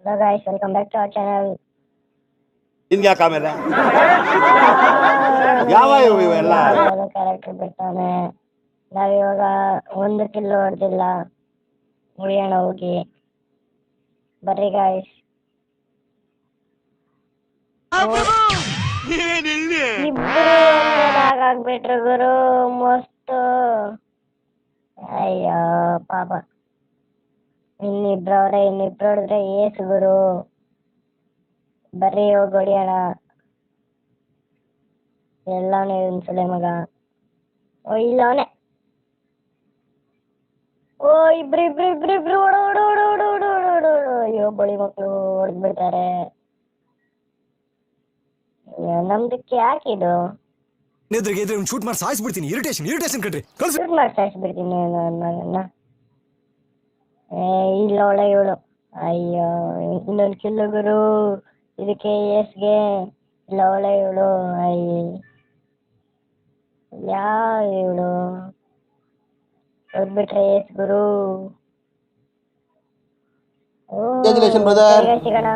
Hello guys, welcome back to our channel. ನಿನ್ಗೆ ಯಾಕೆ ಆಮೇಲೆ ಯಾವ ಇವೆಲ್ಲ ಕ್ಯಾರೆಕ್ಟರ್ ಬಿಡ್ತಾನೆ. ನಾವಿವಾಗ 1 ಕಿಲ್ ಹೊಡೆದಿಲ್ಲ, ಉಳಿಯೋಣ ಹೋಗಿ. ಬರ್ರಿ ಗಾಯ್ಸ್. ಆಗ್ಬಿಟ್ರು ಗುರು, ಮಸ್ತ್. ಅಯ್ಯೋ ಪಾಪ, ಇನ್ನಿಬ್ರು ಹೊಡೆದ್ರೆ ಏಸು ಗುರು. ಬರ್ರಿ ಹೋಗಿ ಹೊಡಿಯೋಣ. ಎಲ್ಲವನೇ ಸುಳೆ ಮಗ. ಓ ಇಲ್ಲ ಅವನೇ. ಓ ಇಬ್ರು ಓಡು. ಅಯ್ಯೋ ಬಳಿ ಮಕ್ಕಳು ಹೊಡೆದ್ಬಿಡ್ತಾರೆ. ನಮ್ದಕ್ಕೆ ಯಾಕಿದು? ಶೂಟ್ ಮಾಡಿ ಸಾಯಿಸ್ಬಿಡ್ತೀನಿ. ಇರಿಟೇಷನ್ ಕಣ್ರಿ. ಶೂಟ್ ಮಾಡಿ ಸಾಯಿಸ್ಬಿಡ್ತೀನಿ ನನ್ನ. ಇಲ್ಲ ಒಳ್ಳೆ ಇವಳು. ಅಯ್ಯೋ ಇನ್ನೊಂದು ಕಿಲ್ಲು ಗುರು ಇದಕ್ಕೆ ಎಸ್ಗೆ. ಇಲ್ಲ ಒಳ್ಳೆ ಇವಳು. ಯಾವ ಇವಳು ಹೊಡ್ಬಿಟ್ರೆ ಎಸ್ ಗುರು. Congratulations, brother. ಸಿಗೋಣ.